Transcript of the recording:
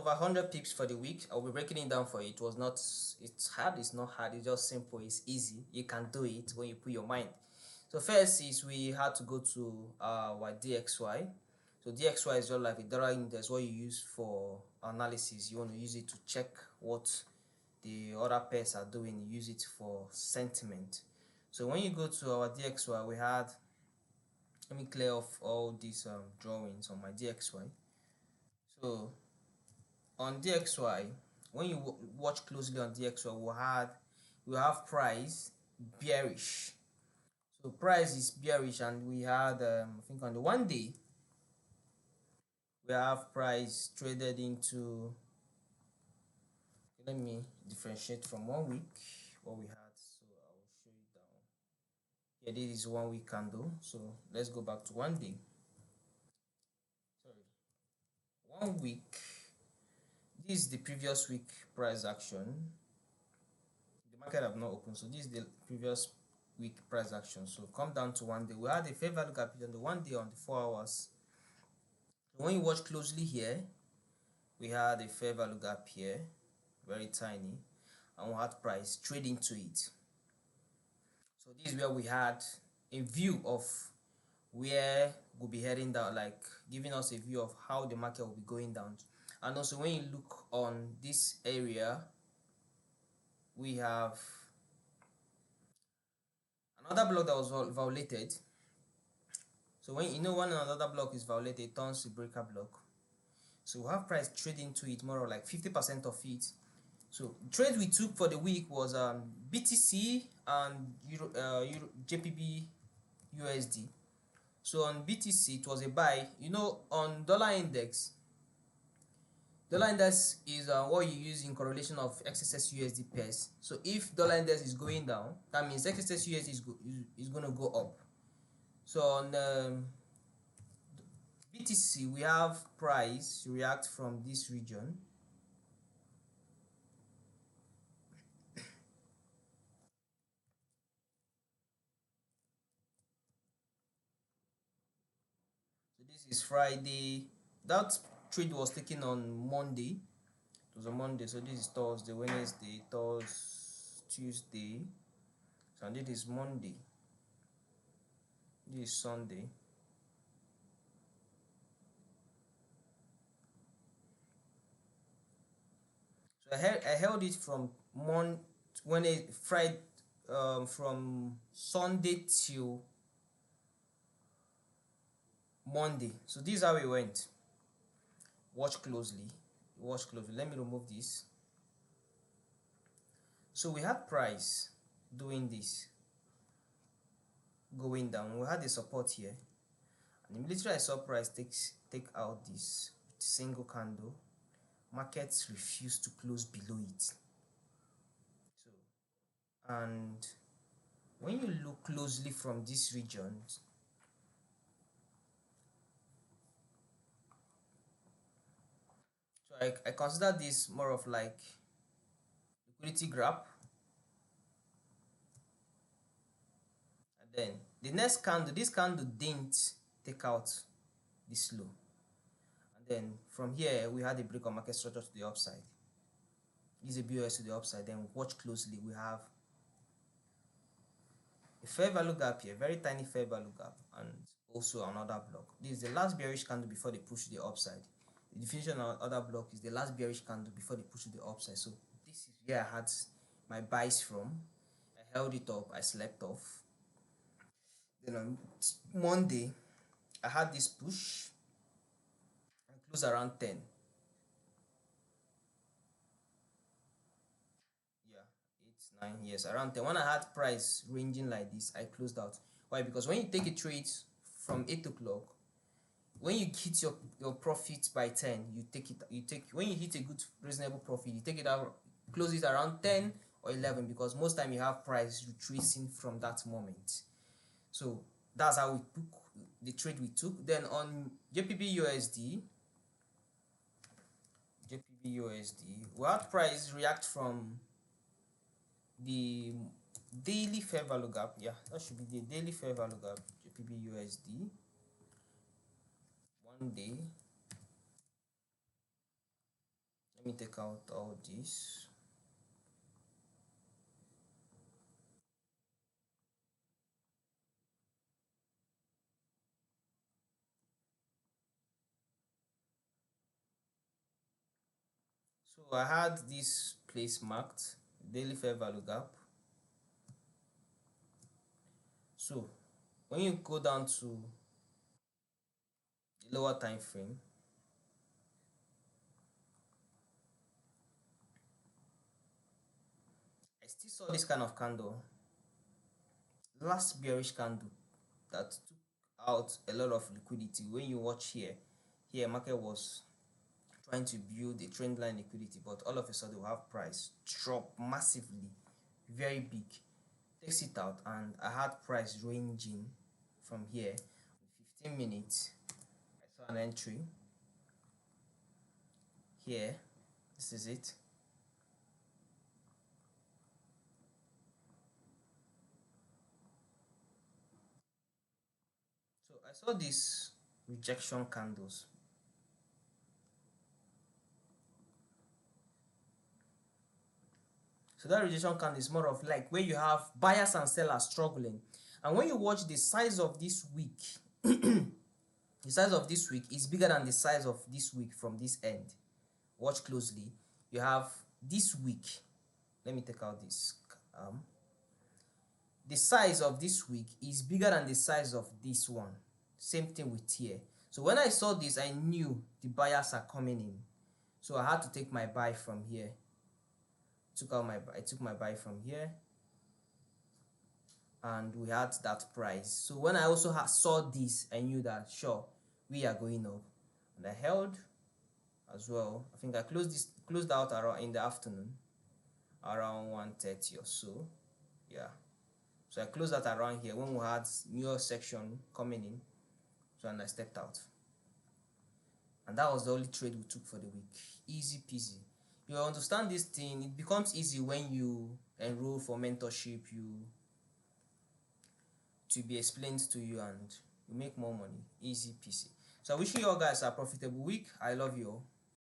over 100 pips for the week. I'll be breaking it down for you. It was not, it's hard, it's not hard, it's just simple, it's easy. You can do it when you put your mind. So first is we had to go to our DXY. So DXY is just like a dollar index, what you use for analysis. You want to use it to check what the other pairs are doing. You use it for sentiment. So when you go to our DXY, we had, let me clear off all these drawings on my DXY. So on DXY, when you watch closely on DXY, we have price bearish. So price is bearish, and we had I think on the 1 day we have price traded into, okay, let me differentiate from 1 week what we had. So I will show you down here. This is 1 week candle. So let's go back to 1 day. Sorry, 1 week. This is the previous week price action. The market have not opened, so this is the previous week price action. So come down to 1 day. We had a fair value gap on the 1 day on the 4 hours. So when you watch closely here, we had a fair value gap here, very tiny, and we had price trade into it. So this is where we had a view of where we'll be heading down, like giving us a view of how the market will be going down. And also when you look on this area, we have another block that was violated. So when you know when another block is violated, it turns to breaker block. So we have price trade into it, more or like 50% of it. So trade we took for the week was BTC and JPB USD. So on BTC it was a buy. You know, on dollar index is what you use in correlation of XSS USD pairs. So if dollar index is going down, that means XSS USD is going to go up. So on BTC we have price react from this region. So this is Friday. That trade was taken on Monday. It was a Monday. So this is Thursday, Wednesday, Thursday, Tuesday. So this is Monday. This is Sunday. So I held it from Friday, from Sunday till Monday. So this is how it went. Watch closely. Let me remove this. So we had price doing this, going down. We had the support here, and immediately I saw price take out this single candle. Markets refuse to close below it. So, and when you look closely from this region, so I consider this more of like liquidity grab. And then the next candle, this candle didn't take out this low. And then from here we had a break on market structure to the upside. This is a BOS to the upside. Then watch closely, we have a fair value gap here, very tiny fair value gap, and also another block. This is the last bearish candle before they push to the upside. The definition of other block is the last bearish candle before they push to the upside. So this is where I had my buys from. I held it up, I slept off. Then on Monday I had this push and closed around 10. Yeah, 8, 9, yes, around 10. When I had price ranging like this, I closed out. Why? Because when you take a trade from 8 o'clock, when you hit your profit by 10, when you hit a good reasonable profit, you take it out, close it around 10 or 11, because most time you have price retracing from that moment. So that's how we took the trade we took. Then on JPB USD, we had price react from the daily fair value gap. Yeah, that should be the daily fair value gap. JPB USD 1 day. Let me take out all this. So I had this place marked daily fair value gap. So when you go down to the lower time frame, I still saw this kind of candle, last bearish candle that took out a lot of liquidity. When you watch here market was trying to build a trend line liquidity, but all of a sudden we have price drop massively, very big, takes it out, and I had price ranging from here. 15 minutes I saw an entry here. This is it. So I saw these rejection candles. So that rejection candle is more of like where you have buyers and sellers struggling. And when you watch the size of this week, the size of this week is bigger than the size of this week from this end. Watch closely. You have this week. Let me take out this. The size of this week is bigger than the size of this one. Same thing with here. So when I saw this, I knew the buyers are coming in. So I had to take my buy from here. I took my buy from here, and we had that price. So when I also saw this, I knew that sure we are going up, and I held as well. I think I closed out around in the afternoon, around 1:30 or so. Yeah. So I closed that around here when we had new section coming in. So and I stepped out. And that was the only trade we took for the week. Easy peasy. You understand this thing, it becomes easy when you enroll for mentorship, you to be explained to you, and you make more money. Easy peasy. So I wish you all guys a profitable week. I love you all.